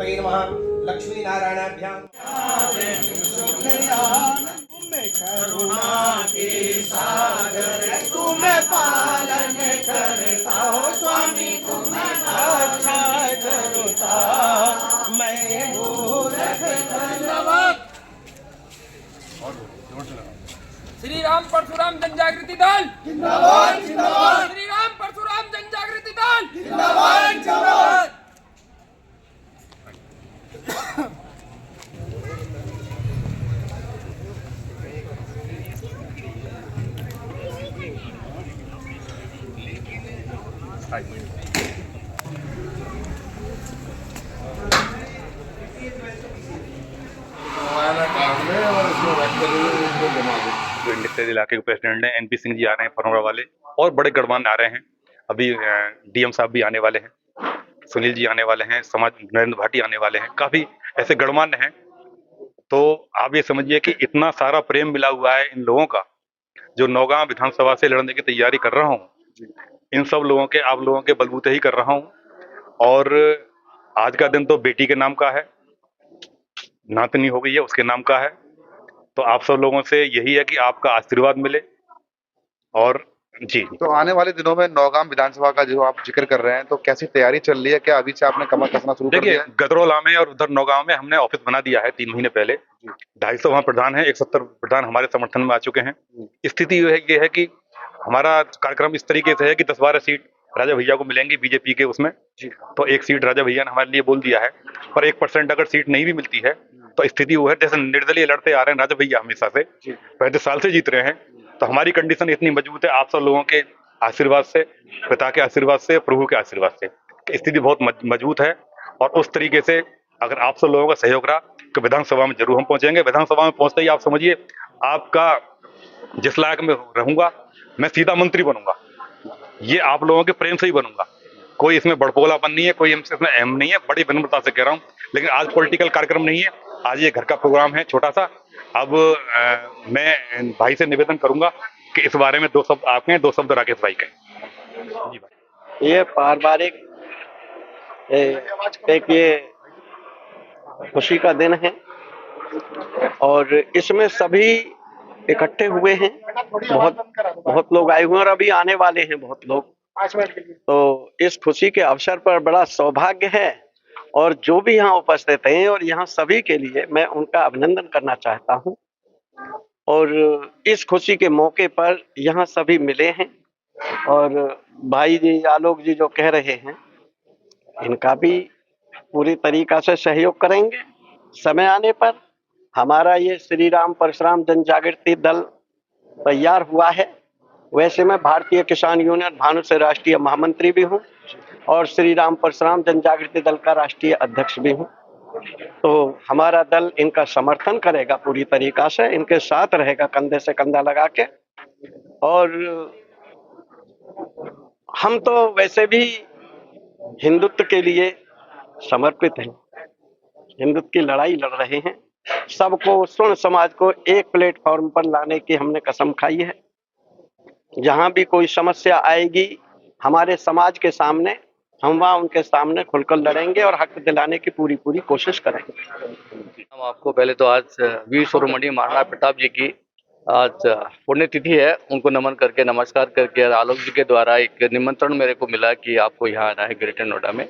वै नमः। लक्ष्मी नारायणाभ्यां करुणा के सागर तुम्हें पालन करता हो स्वामी, तुम्हें रक्षा करता मैं मूर्ख धन्यवाद। श्री राम परशुराम जनजागृति दल जिंदाबाद जिंदाबाद। श्री राम परशुराम जनजागृति दल जिंदाबाद जिंदाबाद। जो इंडस्ट्रियल इलाके के प्रेसिडेंट हैं एनपी सिंह जी आ रहे हैं, फरवरा वाले, और बड़े गणमान्य आ रहे हैं। अभी डीएम साहब भी आने वाले हैं, सुनील जी आने वाले हैं, समाज नरेंद्र भाटी आने वाले हैं, काफी ऐसे गणमान्य हैं। तो आप ये समझिए कि इतना सारा प्रेम मिला हुआ है इन लोगों का, जो नौगांव विधानसभा से लड़ने की तैयारी कर रहा हूँ, इन सब लोगों के, आप लोगों के बलबूते ही कर रहा हूँ। और आज का दिन तो बेटी के नाम का है, नातनी हो गई है उसके नाम का है। तो आप सब लोगों से यही है कि आपका आशीर्वाद मिले। और जी, तो आने वाले दिनों में नौगांव विधानसभा का जो आप जिक्र कर रहे हैं, तो कैसी तैयारी चल रही है? क्या अभी से आपने कमर कसना शुरू कर देखिए दिया है? गदरौला में और उधर नौगांव में हमने ऑफिस बना दिया है 3 महीने पहले। 250 वहाँ प्रधान है, 170 प्रधान हमारे समर्थन में आ चुके हैं। स्थिति ये है कि हमारा कार्यक्रम इस तरीके से है कि 10-12 सीट राजा भैया को मिलेंगी बीजेपी के उसमें। तो 1 सीट राजा भैया ने हमारे लिए बोल दिया है, पर 1% अगर सीट नहीं भी मिलती है तो स्थिति वो है जैसे निर्दलीय लड़ते आ रहे हैं राजा भैया हमेशा से, 35 साल से जीत रहे हैं। तो हमारी कंडीशन इतनी मजबूत है आप सब लोगों के आशीर्वाद से, पिता के आशीर्वाद से, प्रभु के आशीर्वाद से, स्थिति बहुत मजबूत है। और उस तरीके से अगर आप सब लोगों का सहयोग रहा तो विधानसभा में जरूर हम पहुंचेंगे। विधानसभा में पहुंचते ही आप समझिए आपका जिस लायक में रहूंगा मैं सीधा मंत्री बनूंगा, ये आप लोगों के प्रेम से ही बनूंगा। कोई इसमें बड़पोलापन नहीं है, कोई इसमें अहम नहीं है, बड़ी विनम्रता से कह रहा हूँ। लेकिन आज पॉलिटिकल कार्यक्रम नहीं है, आज ये घर का प्रोग्राम है छोटा सा। अब मैं भाई से निवेदन करूंगा कि इस बारे में 2 शब्द आप कहें, 2 शब्द राकेश भाई कहें। जी भाई। ये पारिवारिक एक ये खुशी का दिन है और इसमें सभी इकट्ठे हुए हैं। बहुत लोग आए हुए हैं और अभी आने वाले हैं बहुत लोग। तो इस खुशी के अवसर पर बड़ा सौभाग्य है और जो भी यहाँ उपस्थित हैं और यहाँ सभी के लिए मैं उनका अभिनंदन करना चाहता हूँ। और इस खुशी के मौके पर यहाँ सभी मिले हैं और भाई जी आलोक जी जो कह रहे हैं इनका भी पूरी तरीका से सहयोग करेंगे। समय आने पर हमारा ये श्री राम परशुराम जनजागृति दल तैयार हुआ है। वैसे मैं भारतीय किसान यूनियन भानु से राष्ट्रीय महामंत्री भी हूँ और श्री राम परशुराम जनजागृति दल का राष्ट्रीय अध्यक्ष भी हूँ। तो हमारा दल इनका समर्थन करेगा पूरी तरीका से, इनके साथ रहेगा कंधे से कंधा लगा के। और हम तो वैसे भी हिंदुत्व के लिए समर्पित हैं, हिंदुत्व की लड़ाई लड़ रहे हैं। सबको, स्वर्ण समाज को एक प्लेटफॉर्म पर लाने की हमने कसम खाई है। जहां भी कोई समस्या आएगी हमारे समाज के सामने, हम वहाँ उनके सामने खुलकर लड़ेंगे और हक दिलाने की पूरी कोशिश करेंगे। हम आपको पहले तो आज वीर शिरोमणि महाराणा प्रताप जी की आज पुण्यतिथि है, उनको नमन करके, नमस्कार करके, आलोक जी के द्वारा एक निमंत्रण मेरे को मिला कि आपको यहाँ आना है ग्रेटर नोएडा में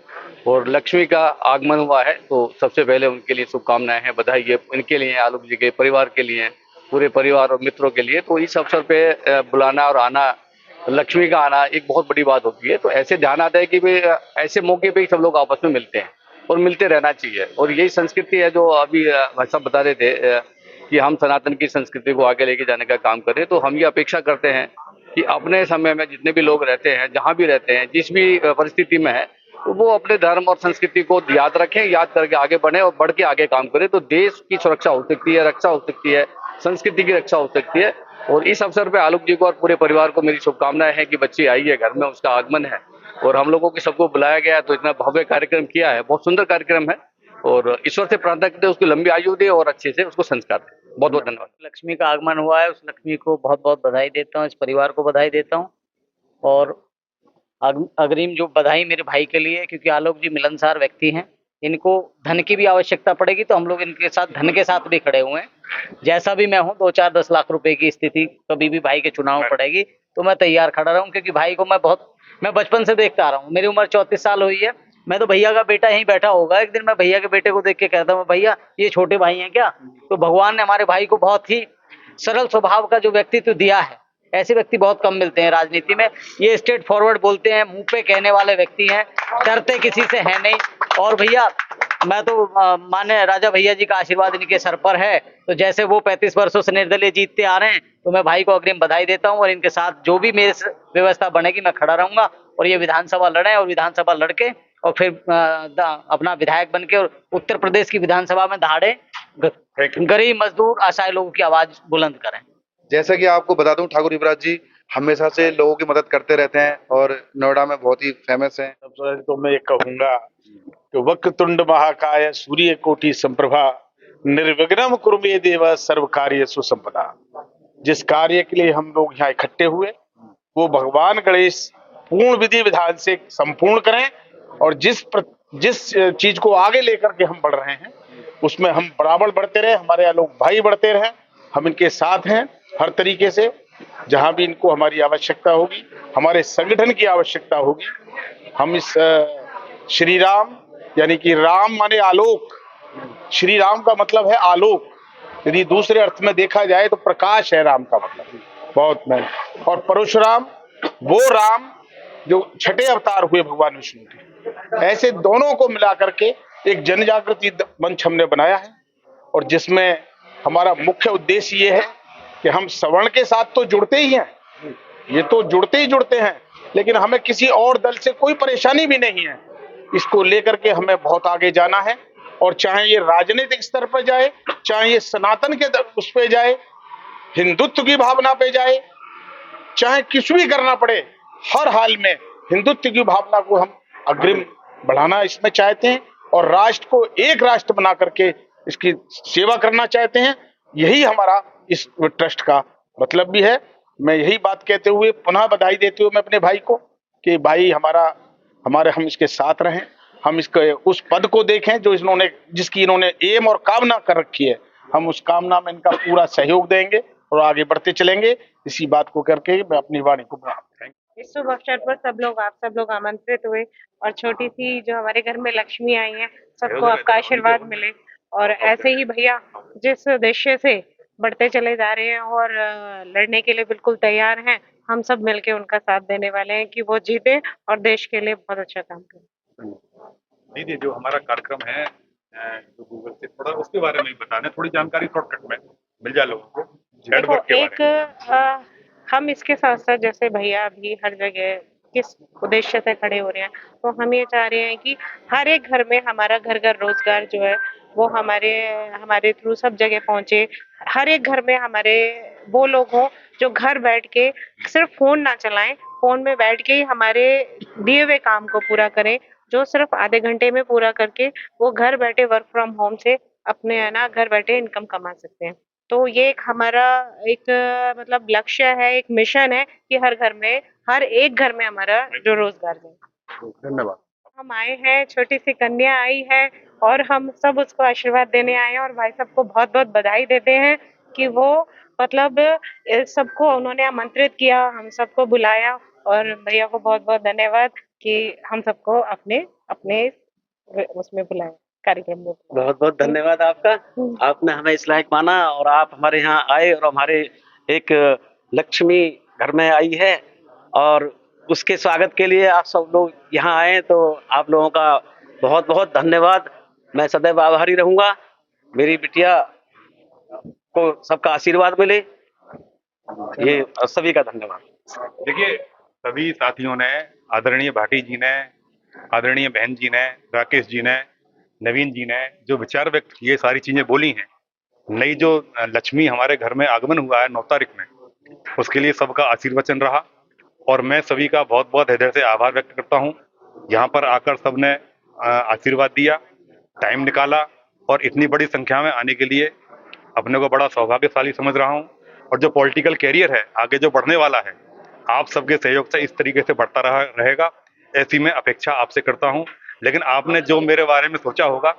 और लक्ष्मी का आगमन हुआ है। तो सबसे पहले उनके लिए शुभकामनाएं हैं, बधाई है इनके लिए, आलोक जी के परिवार के लिए, पूरे परिवार और मित्रों के लिए। तो इस अवसर पे बुलाना और आना, लक्ष्मी का आना एक बहुत बड़ी बात होती है। तो ऐसे ध्यान आता है कि भाई ऐसे मौके पे ही सब लोग आपस में मिलते हैं और मिलते रहना चाहिए। और यही संस्कृति है जो अभी भाई साहब बता रहे थे कि हम सनातन की संस्कृति को आगे लेके जाने का काम करें। तो हम ये अपेक्षा करते हैं कि अपने समय में जितने भी लोग रहते हैं, जहाँ भी रहते हैं, जिस भी परिस्थिति में है, तो वो अपने धर्म और संस्कृति को याद रखें, याद करके आगे बढ़े और बढ़ के आगे काम करें। तो देश की सुरक्षा हो सकती है, रक्षा हो सकती है, संस्कृति की रक्षा हो सकती है। और इस अवसर पे आलोक जी को और पूरे परिवार को मेरी शुभकामनाएं हैं कि बच्ची आई है घर में, उसका आगमन है और हम लोगों के सबको बुलाया गया है। तो इतना भव्य कार्यक्रम किया है, बहुत सुंदर कार्यक्रम है और ईश्वर से प्रार्थना करते हैं उसकी लंबी आयु दे और अच्छे से उसको संस्कार दे। बहुत बहुत धन्यवाद। लक्ष्मी का आगमन हुआ है, उस लक्ष्मी को बहुत बहुत बधाई देता हूँ, इस परिवार को बधाई देता हूँ। और अग्रिम जो बधाई मेरे भाई के लिए, क्योंकि आलोक जी मिलनसार व्यक्ति हैं, इनको धन की भी आवश्यकता पड़ेगी तो हम लोग इनके साथ धन के साथ भी खड़े हुए हैं। जैसा भी मैं हूँ 2-4-10 लाख रुपए की स्थिति कभी भी भाई के चुनाव में पड़ेगी तो मैं तैयार खड़ा रहूं, क्योंकि भाई को मैं बचपन से देखता आ रहा हूँ। मेरी उम्र 34 साल हुई है। मैं तो भैया का बेटा यहीं बैठा होगा, एक दिन मैं भैया के बेटे को देख के कहता हूँ भैया ये छोटे भाई हैं क्या? तो भगवान ने हमारे भाई को बहुत ही सरल स्वभाव का जो व्यक्तित्व दिया है, ऐसे व्यक्ति बहुत कम मिलते हैं राजनीति में। ये स्ट्रेट फॉरवर्ड बोलते हैं, मुंह पे कहने वाले व्यक्ति हैं, डरते किसी से है नहीं। और भैया मैं तो माने राजा भैया जी का आशीर्वाद इनके सर पर है, तो जैसे वो 35 वर्षों से निर्दलीय जीतते आ रहे हैं तो मैं भाई को अग्रिम बधाई देता हूं, और इनके साथ जो भी मेरी व्यवस्था बनेगी मैं खड़ा रहूंगा और ये विधानसभा लड़े और विधानसभा लड़के और फिर अपना विधायक बन के और उत्तर प्रदेश की विधानसभा में दहाड़े गरीब मजदूर असहाय लोगों की आवाज बुलंद करें। जैसा कि आपको बता दूं, ठाकुर युवराज जी हमेशा से लोगों की मदद करते रहते हैं और नोएडा में बहुत ही फेमस हैं। सबसे पहले तो मैं ये कहूंगा कि वक्रतुंड महाकाय सूर्य कोटि संप्रभा निर्विघ्नं कुरु मे देव सर्व कार्येषु संपदा। जिस कार्य के लिए हम लोग यहाँ इकट्ठे हुए वो भगवान गणेश पूर्ण विधि विधान से संपूर्ण करें, और जिस चीज को आगे लेकर के हम बढ़ रहे हैं उसमें हम बराबर बढ़ते रहे, हमारे यहाँ लोग भाई बढ़ते रहे। हम इनके साथ हैं हर तरीके से, जहां भी इनको हमारी आवश्यकता होगी, हमारे संगठन की आवश्यकता होगी। हम इस श्री राम यानी कि राम माने आलोक, श्री राम का मतलब है आलोक, यदि दूसरे अर्थ में देखा जाए तो प्रकाश है राम का मतलब, बहुत महत्व। और परशुराम वो राम जो छठे अवतार हुए भगवान विष्णु के, ऐसे दोनों को मिला करके एक जन जागृति मंच हमने बनाया है, और जिसमें हमारा मुख्य उद्देश्य ये है कि हम सवर्ण के साथ तो जुड़ते ही हैं, ये तो जुड़ते ही जुड़ते हैं, लेकिन हमें किसी और दल से कोई परेशानी भी नहीं है। इसको लेकर के हमें बहुत आगे जाना है, और चाहे ये राजनीतिक स्तर पर जाए, चाहे ये सनातन के उस पे जाए, हिंदुत्व की भावना पे जाए, चाहे कुछ भी करना पड़े, हर हाल में हिंदुत्व की भावना को हम अग्रिम बढ़ाना इसमें चाहते हैं, और राष्ट्र को एक राष्ट्र बना करके इसकी सेवा करना चाहते हैं। यही हमारा इस ट्रस्ट का मतलब भी है। मैं यही बात कहते हुए पुनः बधाई देते हुए मैं अपने भाई को कि भाई हमारे हम इसके साथ रहें, हम इसके उस पद को देखें जो जिसकी इन्होंने एम और कामना कर रखी है, हम उस कामना में इनका पूरा सहयोग देंगे और आगे बढ़ते चलेंगे। इसी बात को करके मैं अपनी वाणी को बढ़ाऊंगा। इस शुभ अवसर पर आप सब लोग आमंत्रित हुए, और छोटी सी जो हमारे घर में लक्ष्मी आई है, सबको आपका आशीर्वाद मिले। और ऐसे ही भैया जिस उद्देश्य से बढ़ते चले जा रहे हैं और लड़ने के लिए बिल्कुल तैयार हैं, हम सब मिलके उनका साथ देने वाले हैं कि वो जीते और देश के लिए बहुत अच्छा काम करें। दीदी जो हमारा कार्यक्रम है जो गूगल से थोड़ा उसके बारे में बताना, थोड़ी जानकारी शॉर्टकट में मिल जाए लोगों को। देखो हम इसके साथ साथ जैसे भैया भी हर जगह किस उद्देश्य से खड़े हो रहे हैं, तो हम ये चाह रहे हैं कि हर एक घर में हमारा घर घर रोजगार जो है वो हमारे थ्रू सब जगह पहुंचे। हर एक घर में हमारे वो लोग हों जो घर बैठ के सिर्फ फोन ना चलाएं, फोन में बैठ के ही हमारे दिए हुए काम को पूरा करें, जो सिर्फ आधे घंटे में पूरा करके वो घर बैठे वर्क फ्रॉम होम से अपने है ना घर बैठे इनकम कमा सकते हैं। तो ये हमारा एक मतलब लक्ष्य है, एक मिशन है कि हर एक घर में हमारा जो रोजगार है। धन्यवाद। हम आए हैं, छोटी सी कन्या आई है और हम सब उसको आशीर्वाद देने आए हैं, और भाई सबको बहुत बहुत बधाई देते हैं कि वो मतलब सबको उन्होंने आमंत्रित किया, हम सबको बुलाया, और भैया को बहुत बहुत धन्यवाद कि हम सबको अपने उसमें बुलाया, कार्यक्रम में। बहुत बहुत धन्यवाद आपका, आपने हमें इस लायक माना और आप हमारे यहाँ आए और हमारे एक लक्ष्मी घर में आई है, और उसके स्वागत के लिए आप सब लोग यहाँ आए, तो आप लोगों का बहुत बहुत धन्यवाद। मैं सदैव आभारी रहूंगा। मेरी बिटिया को सबका आशीर्वाद मिले, ये सभी का धन्यवाद। देखिए सभी साथियों ने, आदरणीय भाटी जी ने, आदरणीय बहन जी ने, राकेश जी ने, नवीन जी ने जो विचार व्यक्त किए, सारी चीजें बोली हैं, नई जो लक्ष्मी हमारे घर में आगमन हुआ है 9 तारीख में, उसके लिए सबका आशीर्वचन रहा, और मैं सभी का बहुत बहुत हृदय से आभार व्यक्त करता हूँ। यहाँ पर आकर सबने आशीर्वाद दिया, टाइम निकाला, और इतनी बड़ी संख्या में आने के लिए अपने को बड़ा सौभाग्यशाली समझ रहा हूँ। और जो पॉलिटिकल कैरियर है आगे जो बढ़ने वाला है, आप सबके सहयोग से इस तरीके से बढ़ता रहेगा, ऐसी मैं अपेक्षा आपसे करता हूँ। लेकिन आपने जो मेरे बारे में सोचा होगा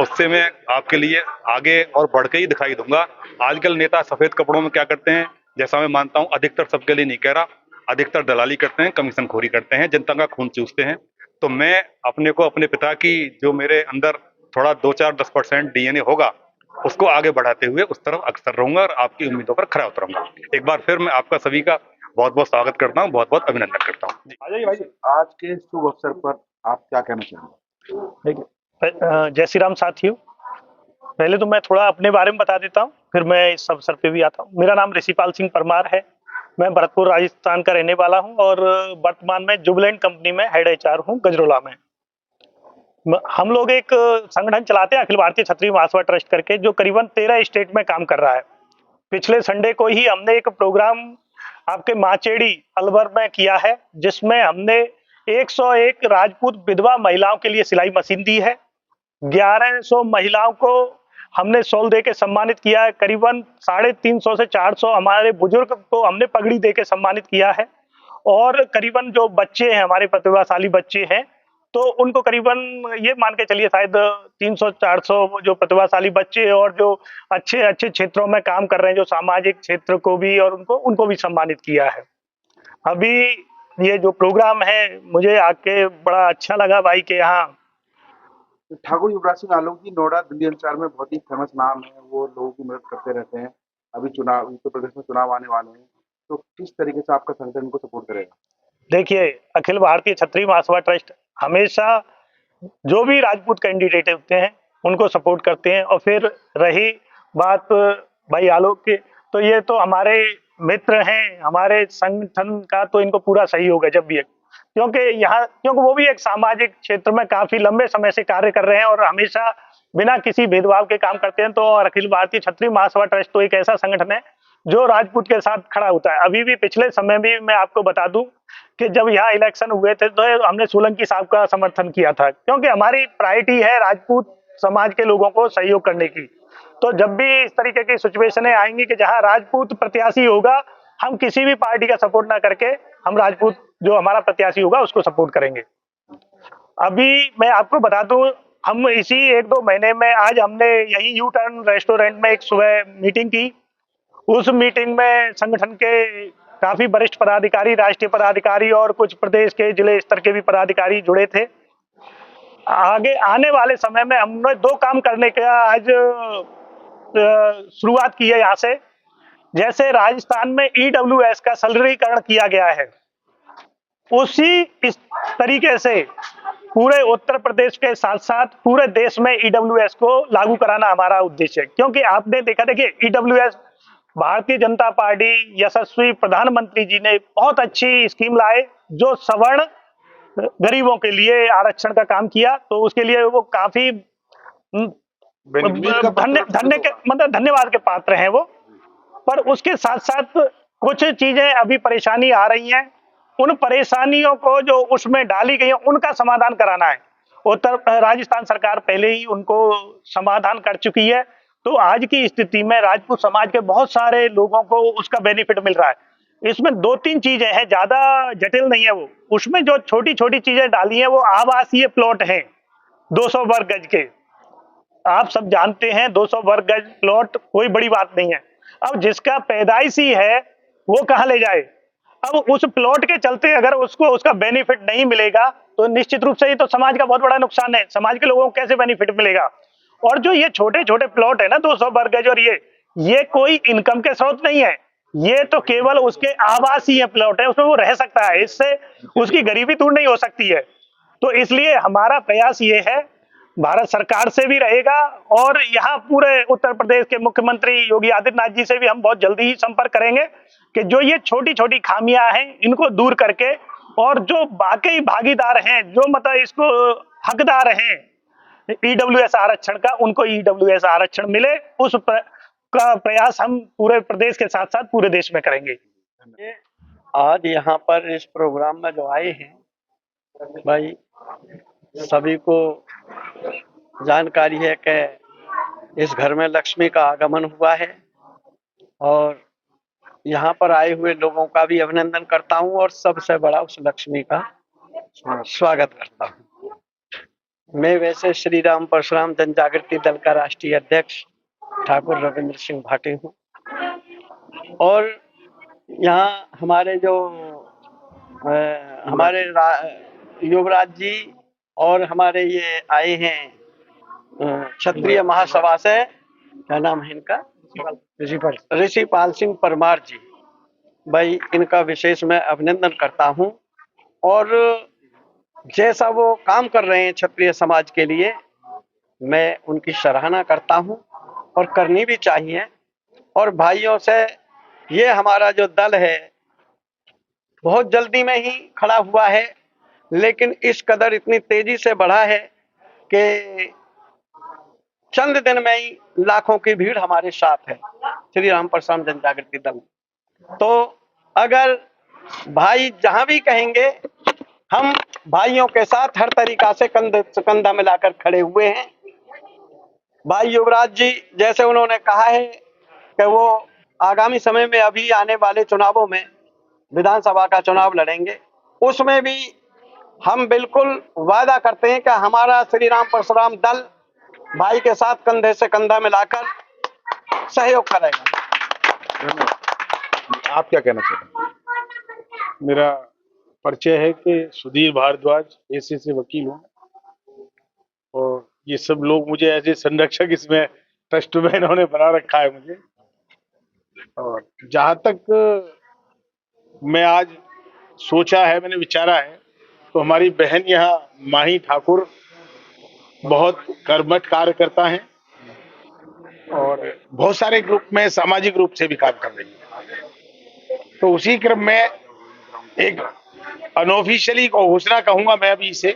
उससे मैं आपके लिए आगे और बढ़ के ही दिखाई दूंगा। आजकल नेता सफेद कपड़ों में क्या करते हैं, जैसा मैं मानता हूं, अधिकतर, सबके लिए नहीं कह रहा, अधिकतर दलाली करते हैं, कमीशन खोरी करते हैं, जनता का खून चूसते हैं। तो मैं अपने को, अपने पिता की जो मेरे अंदर थोड़ा 2-4-10% डीएनए होगा, उसको आगे बढ़ाते हुए उस तरफ अग्रसर रहूंगा और आपकी उम्मीदों पर खरा उतरूंगा। एक बार फिर मैं आपका सभी का बहुत बहुत स्वागत करता हूँ, बहुत बहुत अभिनंदन करता हूँ। आ जाइए भाई। आज के शुभ अवसर पर आप क्या कहना चाहेंगे? देखिए, जय श्री राम साथियों। पहले तो मैं थोड़ा अपने बारे में बता देता हूँ, फिर मैं इस अवसर पे भी आता हूँ। मेरा नाम ऋषिपाल सिंह परमार है। मैं भरतपुर राजस्थान का रहने वाला हूँ और वर्तमान में जुबिलेंट कंपनी में हेड एचआर हूँ गजरोला में। हम लोग एक संगठन चलाते हैं, अखिल भारतीय क्षत्रिय महासभा ट्रस्ट करके, जो करीबन 13 स्टेट में काम कर रहा है। पिछले संडे को ही हमने एक प्रोग्राम आपके माचेड़ी अलवर में किया है, जिसमें हमने 101 राजपूत विधवा महिलाओं के लिए सिलाई मशीन दी है। 1100 महिलाओं को हमने शॉल दे के सम्मानित किया है। करीबन 350 से 400 हमारे बुजुर्ग को हमने पगड़ी दे के सम्मानित किया है। और करीबन जो बच्चे हैं, हमारे प्रतिभाशाली बच्चे हैं, तो उनको करीबन ये मान के चलिए शायद 300-400 जो प्रतिभाशाली बच्चे और जो अच्छे अच्छे क्षेत्रों में काम कर रहे हैं, जो सामाजिक क्षेत्र को भी, और उनको भी सम्मानित किया है। अभी ये जो प्रोग्राम है, मुझे आके बड़ा अच्छा लगा भाई के यहाँ। ठाकुर युवराज सिंह आलोक जी नोएडा दिल्ली अंचल में बहुत ही फेमस नाम है, वो लोगों की मदद करते रहते हैं। अभी चुनाव, उत्तर प्रदेश में चुनाव आने वाले हैं, तो किस तरीके से आपका संगठन इनको सपोर्ट करेगा? देखिए, अखिल भारतीय क्षत्रिय महासभा ट्रस्ट हमेशा जो भी राजपूत कैंडिडेट होते हैं उनको सपोर्ट करते हैं। और फिर रही बात भाई आलोक की, तो ये तो हमारे मित्र हैं, हमारे संगठन का तो इनको पूरा सहयोग है जब भी, क्योंकि वो भी एक सामाजिक क्षेत्र में काफी लंबे समय से कार्य कर रहे हैं और हमेशा बिना किसी भेदभाव के काम करते हैं। तो और अखिल भारतीय क्षत्रिय महासभा ट्रस्ट तो एक ऐसा संगठन है जो राजपूत के साथ खड़ा होता है। अभी भी पिछले समय भी मैं आपको बता दूं कि जब यहाँ इलेक्शन हुए थे तो हमने सोलंकी साहब का समर्थन किया था, क्योंकि हमारी प्रायोरिटी है राजपूत समाज के लोगों को सहयोग करने की। तो जब भी इस तरीके की सिचुएशनें आएंगी कि जहां राजपूत प्रत्याशी होगा, हम किसी भी पार्टी का सपोर्ट ना करके हम राजपूत जो हमारा प्रत्याशी होगा उसको सपोर्ट करेंगे। अभी मैं आपको बता दूं, हम इसी 1-2 महीने में, आज हमने यही यू टर्न रेस्टोरेंट में एक सुबह मीटिंग की। उस मीटिंग में संगठन के काफी वरिष्ठ पदाधिकारी, राष्ट्रीय पदाधिकारी और कुछ प्रदेश के जिले स्तर के भी पदाधिकारी जुड़े थे। आगे आने वाले समय में हमने 2 काम करने का आज शुरुआत की है यहाँ से। जैसे राजस्थान में ईडब्ल्यूएस का सरलीकरण किया गया है, उसी इस तरीके से पूरे उत्तर प्रदेश के साथ साथ पूरे देश में ईडब्ल्यूएस को लागू कराना हमारा उद्देश्य है। क्योंकि आपने देखा, देखिए ईडब्ल्यूएस भारतीय जनता पार्टी यशस्वी प्रधानमंत्री जी ने बहुत अच्छी स्कीम लाए, जो सवर्ण गरीबों के लिए आरक्षण का काम किया। तो उसके लिए वो काफी धन्यवाद के पात्र हैं वो। पर उसके साथ साथ कुछ चीजें अभी परेशानी आ रही हैं, उन परेशानियों को जो उसमें डाली गई है उनका समाधान कराना है। राजस्थान सरकार पहले ही उनको समाधान कर चुकी है। तो आज की स्थिति में राजपूत समाज के बहुत सारे लोगों को उसका बेनिफिट मिल रहा है। इसमें 2-3 चीजें हैं, ज्यादा जटिल नहीं है वो। उसमें जो छोटी छोटी चीजें डाली हैं वो आवासीय प्लॉट हैं 200 वर्ग गज के। आप सब जानते हैं 200 वर्ग गज प्लॉट कोई बड़ी बात नहीं है। अब जिसका पैदाइशी है वो कहाँ ले जाए? अब उस प्लॉट के चलते अगर उसको उसका बेनिफिट नहीं मिलेगा तो निश्चित रूप से ये तो समाज का बहुत बड़ा नुकसान है। समाज के लोगों को कैसे बेनिफिट मिलेगा? और जो ये छोटे छोटे प्लॉट है ना 200 वर्ग गज, और ये कोई इनकम के स्रोत नहीं है, ये तो केवल उसके आवासीय प्लॉट है, उसमें वो रह सकता है, इससे उसकी गरीबी दूर नहीं हो सकती है। तो इसलिए हमारा प्रयास ये है, भारत सरकार से भी रहेगा और यहाँ पूरे उत्तर प्रदेश के मुख्यमंत्री योगी आदित्यनाथ जी से भी हम बहुत जल्दी ही संपर्क करेंगे कि जो ये छोटी छोटी खामियां हैं इनको दूर करके, और जो वाकई भागीदार हैं, जो मतलब इसको हकदार हैं ईडब्ल्यूएस आरक्षण का, उनको ईडब्ल्यूएस आरक्षण मिले, उस का प्रयास हम पूरे प्रदेश के साथ साथ पूरे देश में करेंगे। आज यहाँ पर इस प्रोग्राम में जो आए हैं भाई, सभी को जानकारी है कि इस घर में लक्ष्मी का आगमन हुआ है और यहाँ पर आए हुए लोगों का भी अभिनंदन करता हूँ और सबसे बड़ा उस लक्ष्मी का स्वागत करता हूँ। मैं वैसे श्री राम परशुराम जन जागृति दल का राष्ट्रीय अध्यक्ष ठाकुर रविंद्र सिंह भाटी हूँ। और यहाँ हमारे जो हमारे युवराज जी और हमारे ये आए हैं क्षत्रिय महासभा से, क्या नाम है इनका, ऋषिपाल सिंह परमार जी, भाई इनका विशेष मैं अभिनंदन करता हूँ। और जैसा वो काम कर रहे हैं क्षत्रिय समाज के लिए, मैं उनकी सराहना करता हूँ और करनी भी चाहिए। और भाइयों से ये हमारा जो दल है बहुत जल्दी में ही खड़ा हुआ है, लेकिन इस कदर इतनी तेजी से बढ़ा है कि चंद दिन में ही लाखों की भीड़ हमारे साथ है श्री राम परशुराम जन जागृति दल। तो अगर भाई जहां भी कहेंगे, हम भाइयों के साथ हर तरीका से कंधा मिलाकर खड़े हुए हैं। भाई युवराज जी जैसे उन्होंने कहा है कि वो आगामी समय में अभी आने वाले चुनावों में विधानसभा का चुनाव लड़ेंगे, उसमें भी हम बिल्कुल वादा करते हैं कि हमारा श्री राम परशुराम दल भाई के साथ कंधे से कंधा मिलाकर सहयोग करेगा। आप क्या कहना चाहते हैं? मेरा परिचय है कि सुधीर भारद्वाज ऐसे से वकील हूँ, और ये सब लोग मुझे ऐसे संरक्षक इसमें ट्रस्ट में इन्होंने बना रखा है मुझे। और जहां तक मैं आज सोचा है, मैंने विचारा है, तो हमारी बहन यहाँ माही ठाकुर बहुत कर्मठ कार्यकर्ता हैं और बहुत सारे ग्रुप में सामाजिक रूप से भी काम कर रही है। तो उसी क्रम में एक अनऑफिशियली घोषणा कहूंगा मैं अभी इसे,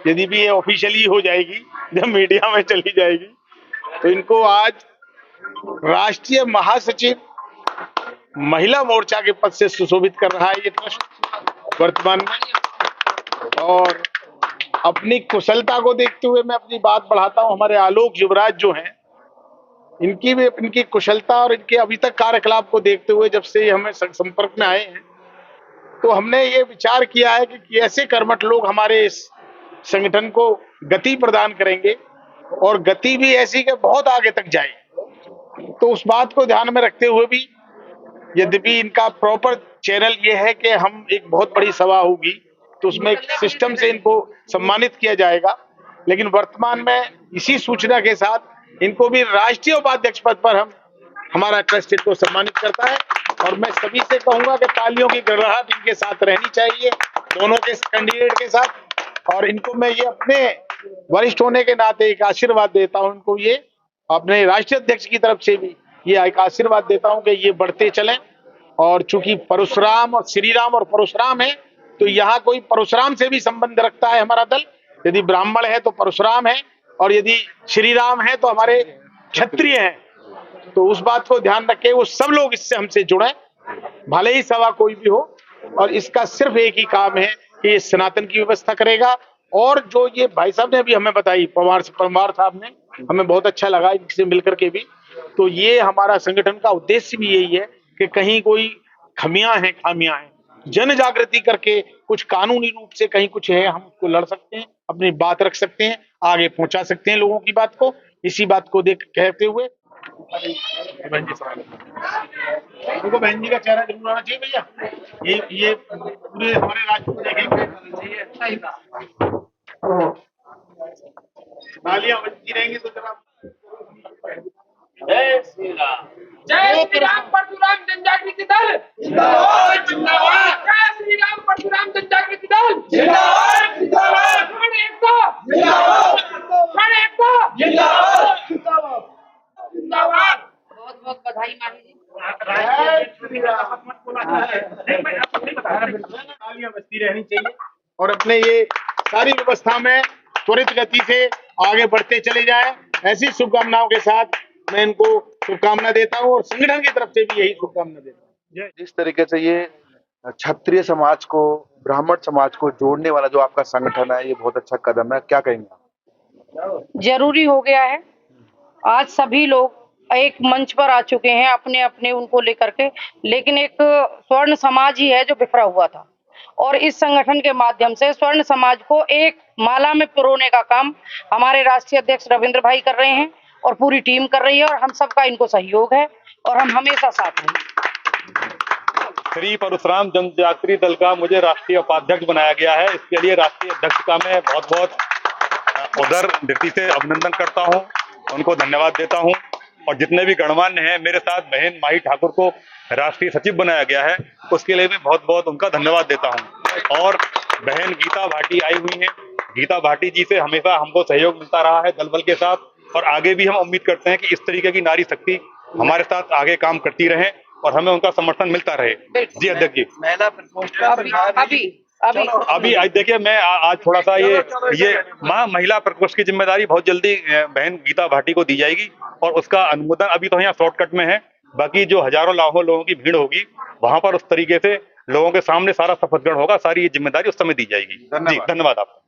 यदि भी ये ऑफिशियली हो जाएगी, जब मीडिया में चली जाएगी, तो इनको आज राष्ट्रीय महासचिव महिला मोर्चा के पद से सुशोभित कर रहा है ये ट्रस्ट वर्तमान में। और अपनी कुशलता को देखते हुए मैं अपनी बात बढ़ाता हूं, हमारे आलोक युवराज जो हैं, इनकी कुशलता और इनके अभी तक कार्यकलाप को देखते हुए जब से हमें संपर्क में आए हैं, तो हमने ये विचार किया है कि ऐसे कर्मठ लोग हमारे इस संगठन को गति प्रदान करेंगे, और गति भी ऐसी कि बहुत आगे तक जाए। तो उस बात को ध्यान में रखते हुए भी, यद्यपि इनका प्रॉपर चैनल ये है कि हम एक बहुत बड़ी सभा होगी तो उसमें एक सिस्टम से इनको सम्मानित किया जाएगा, लेकिन वर्तमान में इसी सूचना के साथ इनको भी राष्ट्रीय उपाध्यक्ष पद पर हमारा ट्रस्ट इनको सम्मानित करता है। और मैं सभी से कहूंगा कि तालियों की गड़गड़ाहट इनके साथ रहनी चाहिए, दोनों के कैंडिडेट के साथ। और इनको मैं ये अपने वरिष्ठ होने के नाते एक आशीर्वाद देता हूं, इनको ये अपने राष्ट्रीय अध्यक्ष की तरफ से भी ये एक आशीर्वाद देता हूं कि ये बढ़ते चलें। और चूंकि परशुराम और श्री राम और परशुराम है, तो यहाँ कोई परशुराम से भी संबंध रखता है हमारा दल। यदि ब्राह्मण है तो परशुराम है, और यदि श्री राम है तो हमारे क्षत्रिय हैं। तो उस बात को ध्यान रखे वो सब लोग इससे हमसे जुड़े, भले ही सभा कोई भी हो। और इसका सिर्फ एक ही काम है कि ये सनातन की व्यवस्था करेगा। और जो ये भाई साहब ने अभी हमें बताई, परमार साहब ने, हमें बहुत अच्छा लगा इनसे मिलकर के भी। तो ये हमारा संगठन का उद्देश्य भी यही है कि कहीं कोई खामियां हैं, जन जागृति करके कुछ कानूनी रूप से कहीं कुछ है, हम उसको लड़ सकते हैं, अपनी बात रख सकते हैं, आगे पहुंचा सकते हैं लोगों की बात को। इसी बात को देख कहते हुए बहन जी का चेहरा जरूर आना चाहिए भैया, ये पूरे हमारे राज्य को देखेंगे, तालियां बजती रहेंगी तो जनाब। जय श्री राम परशुराम जन जागृति दल जिंदाबाद जिंदाबाद। जय श्री राम परशुराम जन जागृति दल जिंदाबाद जिंदाबाद। खड़ एकता जिंदाबाद, खड़ एकता जिंदाबाद जिंदाबाद। बहुत बहुत बधाई माही जी। तालियां बजती रहनी चाहिए और अपने ये सारी व्यवस्था में त्वरित गति से आगे बढ़ते चले जाएं। ऐसी शुभकामनाओं के साथ मैं इनको शुभकामना देता हूं और संगठन की तरफ से भी यही शुभकामना देता हूं। जिस तरीके से ये क्षत्रिय समाज को, ब्राह्मण समाज को जोड़ने वाला जो आपका संगठन है, ये बहुत अच्छा कदम है, क्या कहेंगे? जरूरी हो गया है। आज सभी लोग एक मंच पर आ चुके हैं अपने अपने उनको लेकर के, लेकिन एक स्वर्ण समाज ही है जो बिखरा हुआ था। और इस संगठन के माध्यम से स्वर्ण समाज को एक माला में पिरोने का काम हमारे राष्ट्रीय अध्यक्ष रविंद्र भाई कर रहे हैं और पूरी टीम कर रही है, और हम सबका इनको सहयोग है और हम हमेशा साथ हैं। श्री परशुराम जनजागृति दल का मुझे राष्ट्रीय उपाध्यक्ष बनाया गया है। इसके लिए राष्ट्रीय अध्यक्ष का मैं बहुत बहुत उदर दृष्टि से अभिनंदन करता हूं, उनको धन्यवाद देता हूं। और जितने भी गणमान्य हैं, मेरे साथ बहन माही ठाकुर को राष्ट्रीय सचिव बनाया गया है, उसके लिए मैं बहुत बहुत उनका धन्यवाद देता हूं। और बहन गीता भाटी आई हुई हैं, गीता भाटी जी से हमेशा हमको सहयोग मिलता रहा है दल बल के साथ, और आगे भी हम उम्मीद करते हैं कि इस तरीके की नारी शक्ति हमारे साथ आगे काम करती रहे और हमें उनका समर्थन मिलता रहे। जी अध्यक्ष जी। महिला प्रकोष्ठ का अभी आज देखिए, मैं आज थोड़ा सा ये महिला प्रकोष्ठ की जिम्मेदारी बहुत जल्दी बहन गीता भाटी को दी जाएगी, और उसका अनुमोदन अभी तो यहाँ शॉर्टकट में है। बाकी जो हजारों लाखों लोगों की भीड़ होगी वहां पर उस तरीके से लोगों के सामने सारा शपथ ग्रहण होगा, सारी ये जिम्मेदारी उस समय दी जाएगी। जी धन्यवाद आपका।